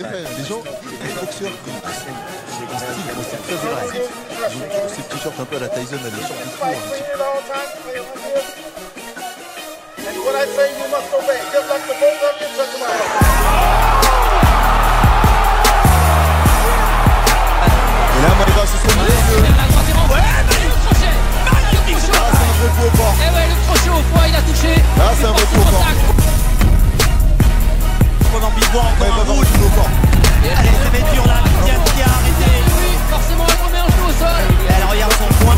Les gens, les boxeurs connaissent le style, c'est très agressif. Ils ont toujours ces t-shirts un peu à la Tyson, à des sortes de cours, un petit peu. What I say, you must obey, just like the both of you took my Et là, Maïva se sont mis. Ah, c'est un vrai coup au fort. Eh ouais, le crochet au foie, il a touché. Ah, c'est un vrai coup au fort. Pendant Bidouan, Ouais, encore pas un vraiment coup au fort. Allez, ça va être dur là. Tiens, qui a arrêté. Oui, forcément, elle remet un genou au sol. Et elle regarde son point.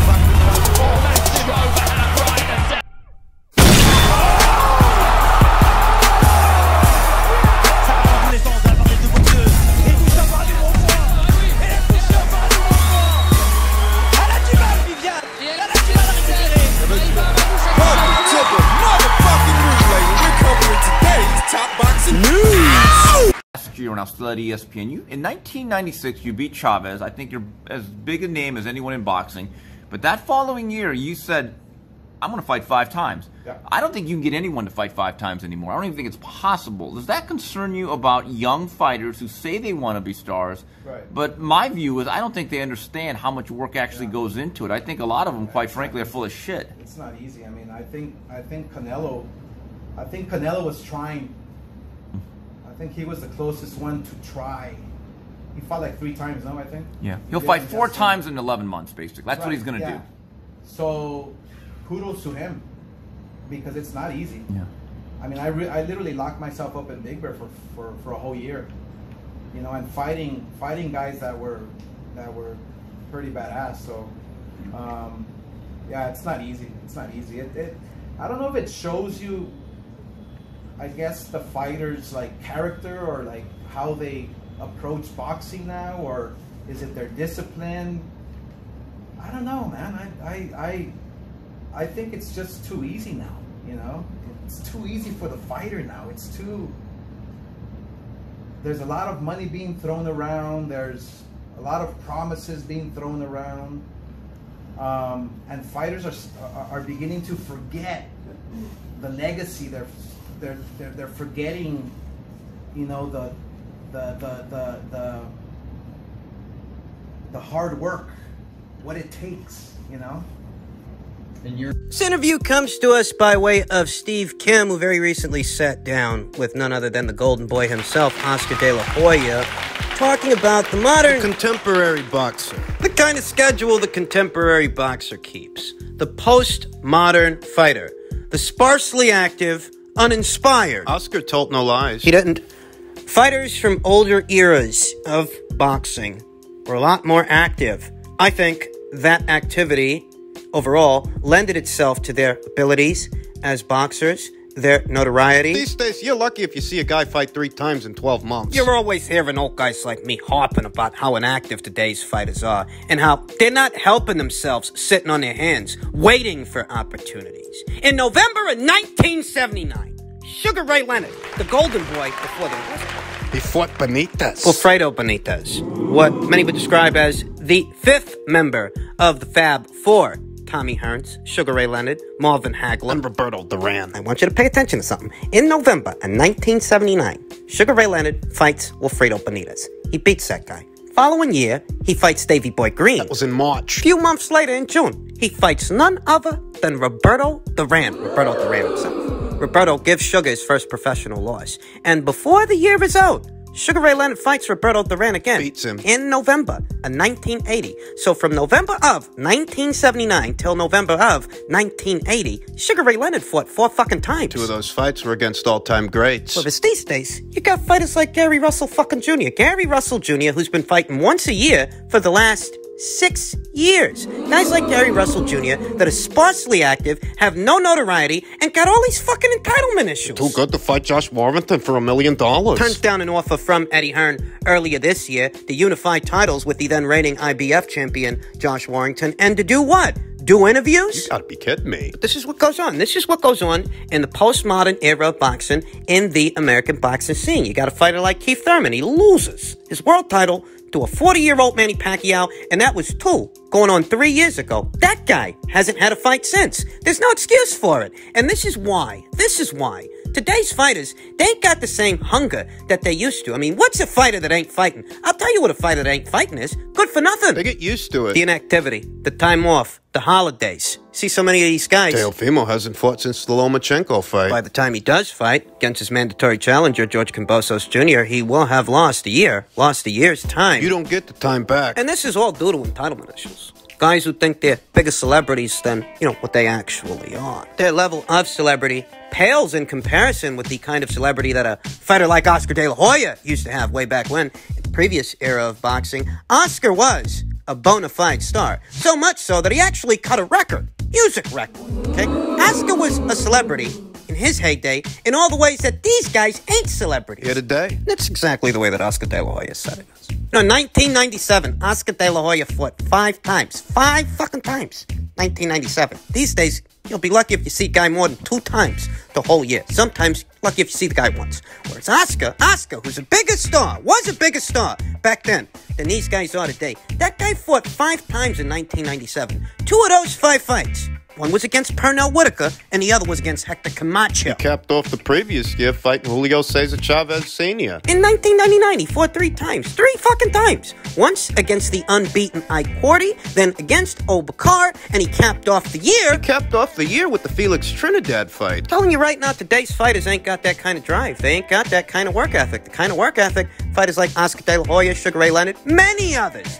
Ça va dans tous les sens, la part des deux boxeuses. Et tout ça par du bon point. Et elle touche un par du bon point. Elle a du mal, Viviane. Et elle Elle a du mal à récupérer. Last year when I was still at ESPN, in 1996 you beat Chavez. I think you're as big a name as anyone in boxing. But that following year you said, I'm going to fight 5 times. Yeah. I don't think you can get anyone to fight 5 times anymore. I don't even think it's possible. Does that concern you about young fighters who say they want to be stars? Right. But my view is I don't think they understand how much work actually goes into it. I think a lot of them, quite frankly, are full of shit. It's not easy. I mean, I think Canelo was trying. I think he was the closest one to try. He fought like 3 times, no, I think? Yeah. He'll fight 4 times in 11 months, basically. That's what he's going to do. So, kudos to him, because it's not easy. Yeah. I mean, I literally locked myself up in Big Bear for a whole year, you know, and fighting guys that were pretty badass. So, yeah, it's not easy. It's not easy. I don't know if it shows you, I guess, the fighters' like character or like how they approach boxing now, or is it their discipline? I don't know, man. I think it's just too easy now, you know? It's too easy for the fighter now. There's a lot of money being thrown around. There's a lot of promises being thrown around. And fighters are beginning to forget the legacy. They're forgetting, you know, the hard work, what it takes, you know? This interview comes to us by way of Steve Kim, who very recently sat down with none other than the golden boy himself, Oscar De La Hoya, talking about the modern contemporary boxer. The kind of schedule the contemporary boxer keeps. The postmodern fighter. The sparsely active, uninspired. Oscar told no lies. He didn't. Fighters from older eras of boxing were a lot more active. I think that activity overall lended itself to their abilities as boxers, their notoriety. These days, you're lucky if you see a guy fight 3 times in 12 months. You're always hearing old guys like me harping about how inactive today's fighters are and how they're not helping themselves sitting on their hands, waiting for opportunities. In November of 1979, Sugar Ray Leonard, the golden boy before the He fought Benitez. Wilfredo Benitez, what many would describe as the 5th member of the Fab Four. Tommy Hearns, Sugar Ray Leonard, Marvin Hagler, and Roberto Duran. I want you to pay attention to something. In November of 1979, Sugar Ray Leonard fights Wilfredo Benitez. He beats that guy. Following year, he fights Davey Boy Green. That was in March. A few months later in June, he fights none other than Roberto Duran. Roberto Duran himself. Roberto gives Sugar his first professional loss. And before the year is out, Sugar Ray Leonard fights Roberto Duran again. Beats him. In November of 1980. So from November of 1979 till November of 1980, Sugar Ray Leonard fought 4 fucking times. 2 of those fights were against all-time greats. Well, these days, you got fighters like Gary Russell fucking Jr. Gary Russell Jr., who's been fighting once a year for the last 6 years. Guys like Gary Russell Jr. that are sparsely active, have no notoriety, and got all these fucking entitlement issues. Too good to fight Josh Warrington for $1 million. Turns down an offer from Eddie Hearn earlier this year to unify titles with the then reigning IBF champion Josh Warrington, and to do what? Do interviews? You gotta be kidding me. But this is what goes on. This is what goes on in the postmodern era of boxing in the American boxing scene. You got a fighter like Keith Thurman. He loses his world title to a 40-year-old Manny Pacquiao, and that was 2, going on 3 years ago. That guy hasn't had a fight since. There's no excuse for it. And this is why Today's fighters, they ain't got the same hunger that they used to. I mean, what's a fighter that ain't fighting? I'll tell you what a fighter that ain't fighting is. Good for nothing. They get used to it. The inactivity, the time off, the holidays. See so many of these guys. Teofimo hasn't fought since the Lomachenko fight. By the time he does fight against his mandatory challenger, George Kambosos Jr., he will have lost a year's time. You don't get the time back. And this is all due to entitlement issues. Guys who think they're bigger celebrities than, what they actually are. Their level of celebrity pales in comparison with the kind of celebrity that a fighter like Oscar De La Hoya used to have way back when, in the previous era of boxing. Oscar was a bona fide star. So much so that he actually cut a record. Music record, okay? Oscar was a celebrity in his heyday in all the ways that these guys ain't celebrities. Here today. That's exactly the way that Oscar De La Hoya said it. In 1997, Oscar De La Hoya fought 5 times. 5 fucking times. 1997. These days, you'll be lucky if you see a guy more than 2 times the whole year. Sometimes, lucky if you see the guy once. Whereas Oscar, who's a bigger star, was a bigger star back then than these guys are today. That guy fought 5 times in 1997. 2 of those 5 fights. One was against Pernell Whitaker, and the other was against Hector Camacho. He capped off the previous year fighting Julio Cesar Chavez Sr. In 1999, he fought 3 times. 3 fucking times. Once against the unbeaten Ike Quarty, then against Obakar, and he capped off the year. He capped off the year with the Felix Trinidad fight. I'm telling you right now, today's fighters ain't got that kind of drive. They ain't got that kind of work ethic. The kind of work ethic fighters like Oscar De La Hoya, Sugar Ray Leonard, many others.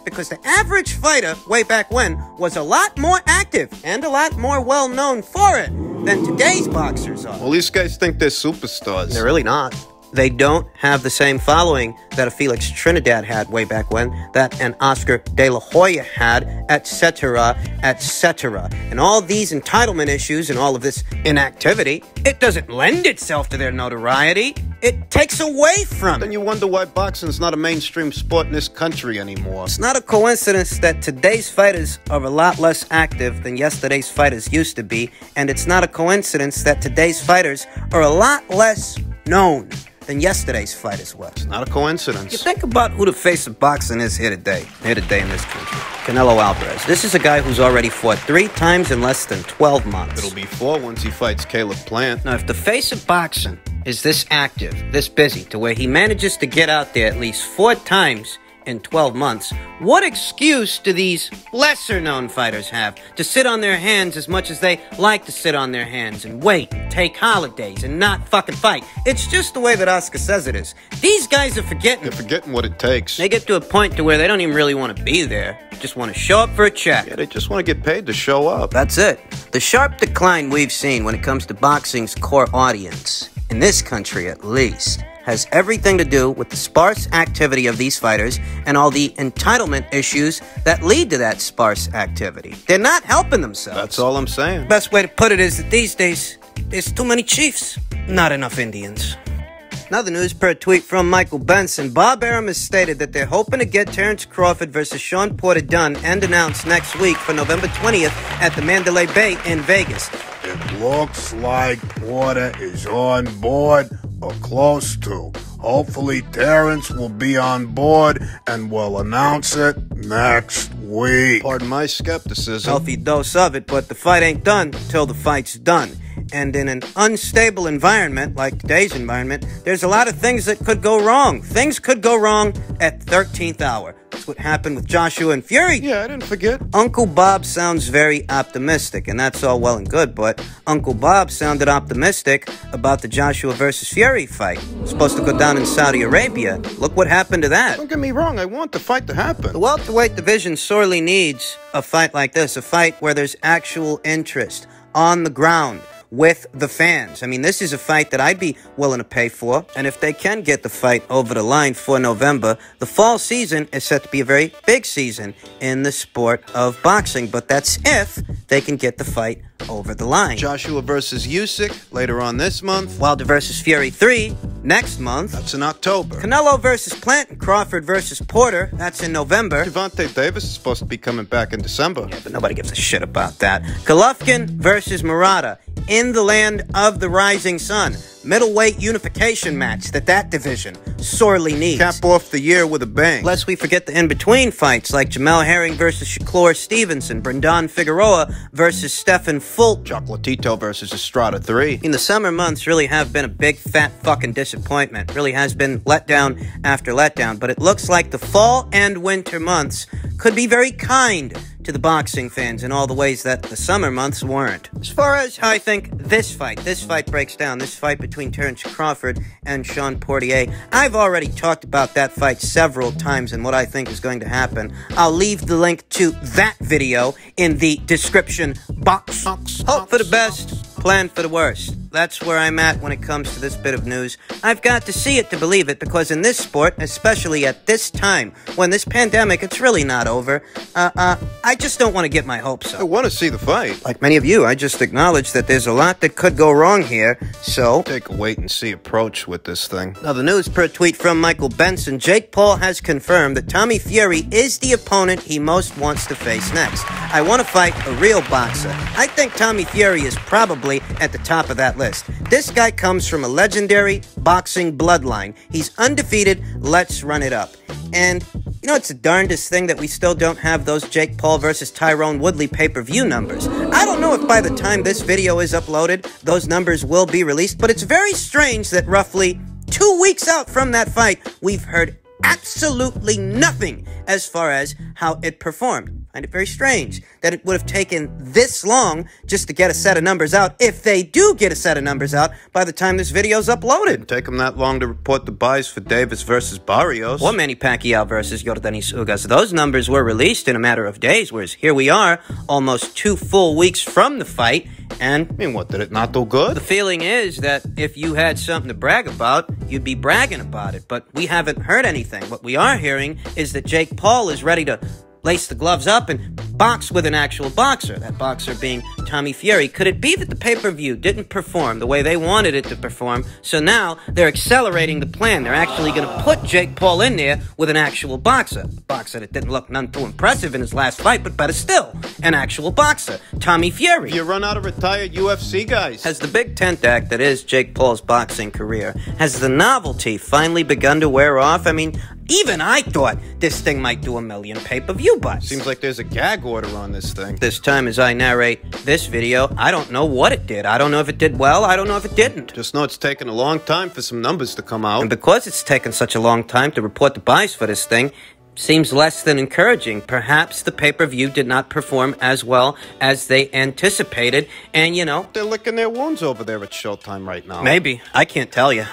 Because the average fighter way back when was a lot more active and a lot more well-known for it than today's boxers are. Well, these guys think they're superstars. They're really not. They don't have the same following that a Felix Trinidad had way back when, that an Oscar De La Hoya had, etc., etc. And all these entitlement issues and all of this inactivity, it doesn't lend itself to their notoriety. It takes away from it. Then you wonder why boxing's not a mainstream sport in this country anymore. It's not a coincidence that today's fighters are a lot less active than yesterday's fighters used to be, and it's not a coincidence that today's fighters are a lot less known than yesterday's fighters were. It's not a coincidence. You think about who the face of boxing is here today in this country. Canelo Alvarez. This is a guy who's already fought 3 times in less than 12 months. It'll be 4 once he fights Caleb Plant. Now, if the face of boxing is this active, this busy, to where he manages to get out there at least 4 times in 12 months, what excuse do these lesser-known fighters have to sit on their hands as much as they like to sit on their hands and wait and take holidays and not fucking fight? It's just the way that Oscar says it is. These guys are forgetting. They're forgetting what it takes. They get to a point to where they don't even really want to be there. Just want to show up for a check. Yeah, they just want to get paid to show up. That's it. The sharp decline we've seen when it comes to boxing's core audience, in this country at least, has everything to do with the sparse activity of these fighters and all the entitlement issues that lead to that sparse activity. They're not helping themselves. That's all I'm saying. Best way to put it is that these days, there's too many chiefs, not enough Indians. Another news per tweet from Michael Benson. Bob Arum has stated that they're hoping to get Terrence Crawford versus Sean Porter done and announced next week for November 20th at the Mandalay Bay in Vegas. It looks like Porter is on board or close to. Hopefully Terrence will be on board and will announce it next week. Pardon my skepticism. Healthy dose of it, but the fight ain't done till the fight's done. And in an unstable environment, like today's environment, there's a lot of things that could go wrong. Things could go wrong at 13th hour. That's what happened with Joshua and Fury. Yeah, I didn't forget. Uncle Bob sounds very optimistic, and that's all well and good, but Uncle Bob sounded optimistic about the Joshua versus Fury fight. It's supposed to go down in Saudi Arabia. Look what happened to that. Don't get me wrong, I want the fight to happen. The welterweight division sorely needs a fight like this, a fight where there's actual interest on the ground with the fans. I mean, this is a fight that I'd be willing to pay for. And if they can get the fight over the line for November, the fall season is set to be a very big season in the sport of boxing. But that's if they can get the fight over the line. Joshua versus Usyk later on this month. Wilder versus Fury 3 next month. That's in October. Canelo versus Plant and Crawford versus Porter. That's in November. Gervonta Davis is supposed to be coming back in December. Yeah, but nobody gives a shit about that. Golovkin versus Murata in the land of the rising sun. Middleweight unification match that division sorely needs. Cap off the year with a bang. Lest we forget the in-between fights like Jamel Herring versus Shakur Stevenson, Brendan Figueroa versus Stefan Fulton, Chocolatito versus Estrada 3. The summer months really have been a big fat fucking disappointment. Really has been letdown after letdown, but it looks like the fall and winter months could be very kind to the boxing fans in all the ways that the summer months weren't. As far as how I think this fight breaks down, this fight between Terrence Crawford and Sean Portier, I've already talked about that fight several times and what I think is going to happen. I'll leave the link to that video in the description box. Hope for the best, plan for the worst. That's where I'm at when it comes to this bit of news. I've got to see it to believe it, because in this sport, especially at this time, when this pandemic, it's really not over, I just don't want to get my hopes up. I want to see the fight. Like many of you, I just acknowledge that there's a lot that could go wrong here, so Take a wait-and-see approach with this thing. Now, the news per tweet from Michael Benson, Jake Paul has confirmed that Tommy Fury is the opponent he most wants to face next. I want to fight a real boxer. I think Tommy Fury is probably at the top of that list. This guy comes from a legendary boxing bloodline. He's undefeated. Let's run it up. And you know, it's the darndest thing that we still don't have those Jake Paul versus Tyrone Woodley pay-per-view numbers. I don't know if by the time this video is uploaded, those numbers will be released, but it's very strange that roughly 2 weeks out from that fight, we've heard absolutely nothing as far as how it performed. I find it very strange that it would have taken this long just to get a set of numbers out, if they do get a set of numbers out by the time this video's uploaded. Didn't take them that long to report the buys for Davis versus Barrios. Or Manny Pacquiao versus Yordenis Ugas. Those numbers were released in a matter of days, whereas here we are, almost 2 full weeks from the fight, and I mean, what, did it not do good? the feeling is that if you had something to brag about, you'd be bragging about it, but we haven't heard anything. What we are hearing is that Jake Paul is ready to lace the gloves up and box with an actual boxer, that boxer being Tommy Fury. Could it be that the pay-per-view didn't perform the way they wanted it to perform, so now they're accelerating the plan? They're actually going to put Jake Paul in there with an actual boxer. A boxer that didn't look none too impressive in his last fight, but better still, an actual boxer, Tommy Fury. You run out of retired UFC guys. Has the big tent act that is Jake Paul's boxing career, has the novelty finally begun to wear off? I mean, even I thought this thing might do 1 million pay-per-view buys. Seems like there's a gag order on this thing. This time as I narrate this video, I don't know what it did. I don't know if it did well. I don't know if it didn't. Just know it's taken a long time for some numbers to come out. And because it's taken such a long time to report the buys for this thing, seems less than encouraging. Perhaps the pay-per-view did not perform as well as they anticipated, and you know, They're licking their wounds over there at Showtime right now. maybe. I can't tell you.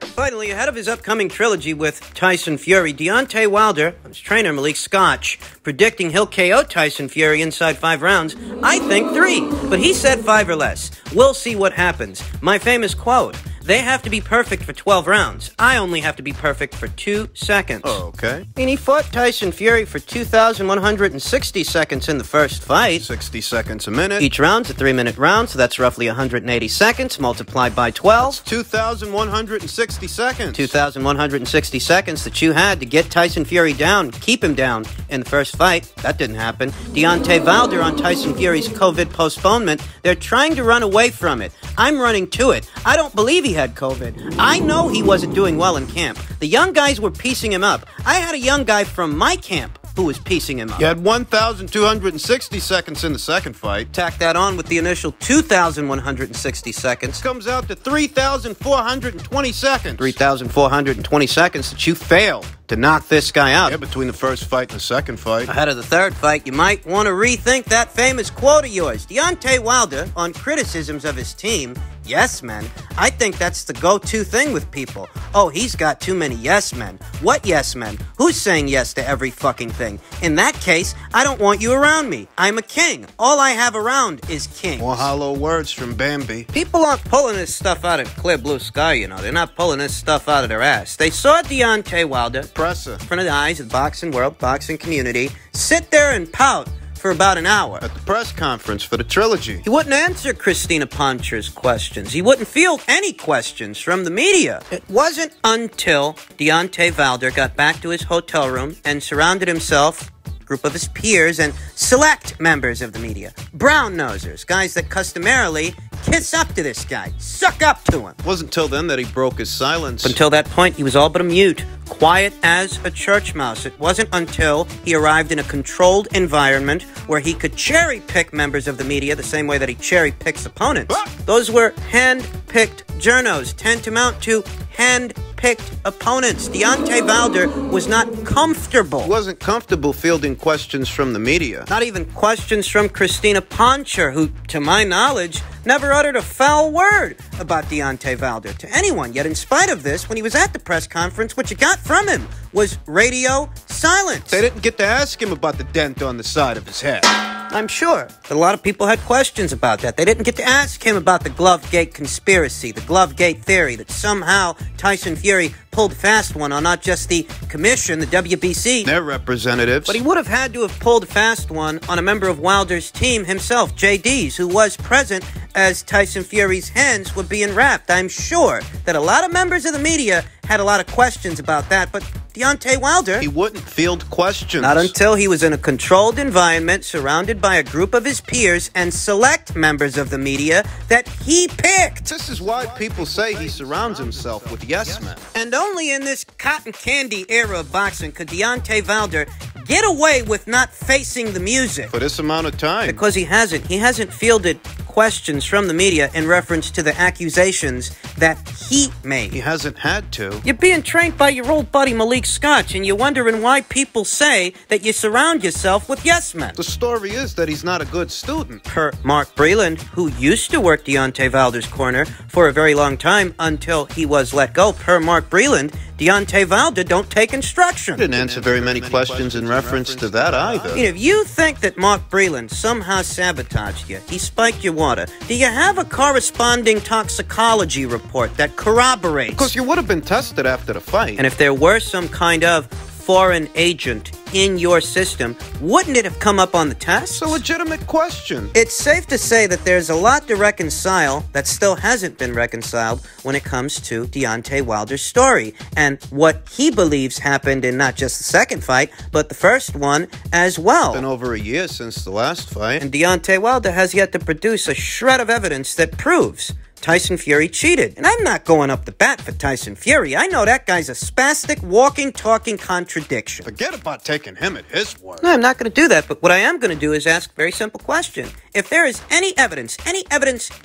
Finally, ahead of his upcoming trilogy with Tyson Fury, Deontay Wilder, his trainer Malik Scotch, predicting he'll KO Tyson Fury inside 5 rounds. I think 3, but he said 5 or less. We'll see what happens. My famous quote: they have to be perfect for 12 rounds. I only have to be perfect for 2 seconds. Oh, okay. I mean, he fought Tyson Fury for 2,160 seconds in the first fight. 60 seconds a minute. Each round's a 3-minute round, so that's roughly 180 seconds multiplied by 12. 2,160 seconds. 2,160 seconds that you had to get Tyson Fury down, keep him down in the first fight. That didn't happen. Deontay Wilder on Tyson Fury's COVID postponement. They're trying to run away from it. I'm running to it. I don't believe he had COVID. I know he wasn't doing well in camp. The young guys were piecing him up. I had a young guy from my camp who was piecing him up. You had 1,260 seconds in the second fight. Tack that on with the initial 2,160 seconds. Comes out to 3,420 seconds. 3,420 seconds that you failed to knock this guy out. Yeah, between the first fight and the second fight. Ahead of the third fight, you might want to rethink that famous quote of yours. Deontay Wilder, on criticisms of his team, yes men. I think that's the go-to thing with people. Oh, he's got too many yes men. What yes men? Who's saying yes to every fucking thing? In that case, I don't want you around me. I'm a king. All I have around is kings. More hollow words from Bambi. People aren't pulling this stuff out of clear blue sky, you know. They're not pulling this stuff out of their ass. They saw Deontay Wilder, Presser. in front of the eyes of the boxing world, boxing community, sit there and pout for about an hour. At the press conference for the trilogy. He wouldn't answer Christina Poncher's questions. He wouldn't field any questions from the media. It wasn't until Deontay Wilder got back to his hotel room and surrounded himself group of his peers and select members of the media. Brown nosers, guys that customarily kiss up to this guy, suck up to him. It wasn't until then that he broke his silence. Until that point, he was all but a mute, quiet as a church mouse. It wasn't until he arrived in a controlled environment where he could cherry-pick members of the media the same way that he cherry-picks opponents. Those were hand-picked journos, tantamount to hand-picked opponents. Deontay Wilder was not comfortable. He wasn't comfortable fielding questions from the media. Not even questions from Christina Poncher, who, to my knowledge, never uttered a foul word about Deontay Wilder to anyone. Yet in spite of this, when he was at the press conference, what you got from him was radio silence. They didn't get to ask him about the dent on the side of his head. I'm sure that a lot of people had questions about that. They didn't get to ask him about the Glovegate conspiracy, the Glovegate theory, that somehow Tyson Fury pulled fast one on not just the commission, the WBC, Their representatives. but he would have had to have pulled fast one on a member of Wilder's team himself, JD's, who was present as Tyson Fury's hands were being wrapped. I'm sure that a lot of members of the media had a lot of questions about that, but Deontay Wilder, He wouldn't field questions. not until he was in a controlled environment surrounded by a group of his peers and select members of the media that he picked. This is why people say he surrounds himself with yes men. And only in this cotton candy era of boxing could Deontay Wilder get away with not facing the music. For this amount of time. Because he hasn't fielded questions from the media in reference to the accusations that he made. He hasn't had to. You're being trained by your old buddy Malik Scotch, and you're wondering why people say that you surround yourself with yes men. The story is that he's not a good student. Per Mark Breland, who used to work Deontay Wilder's corner for a very long time until he was let go, per Mark Breland, Deontay Wilder don't take instruction. He didn't answer very many questions in reference to that either. If you think that Mark Breland somehow sabotaged you, he spiked your water, do you have a corresponding toxicology report that corroborates? Because you would have been tested after the fight. And if there were some kind of foreign agent in your system, wouldn't it have come up on the test? It's a legitimate question. It's safe to say that there's a lot to reconcile that still hasn't been reconciled when it comes to Deontay Wilder's story and what he believes happened in not just the second fight, but the first one as well. It's been over a year since the last fight. And Deontay Wilder has yet to produce a shred of evidence that proves Tyson Fury cheated. And I'm not going up the bat for Tyson Fury. I know that guy's a spastic, walking, talking contradiction. Forget about taking him at his word. No, I'm not going to do that, but what I am going to do is ask a very simple question. If there is any evidence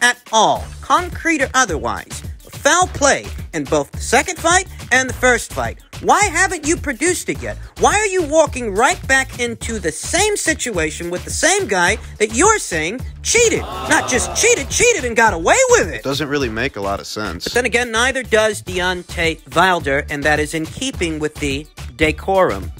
at all, concrete or otherwise, of foul play in both the second fight and the first fight, why haven't you produced it yet? Why are you walking right back into the same situation with the same guy that you're saying cheated? Not just cheated and got away with it. Doesn't really make a lot of sense. But then again, neither does Deontay Wilder, and that is in keeping with the decorum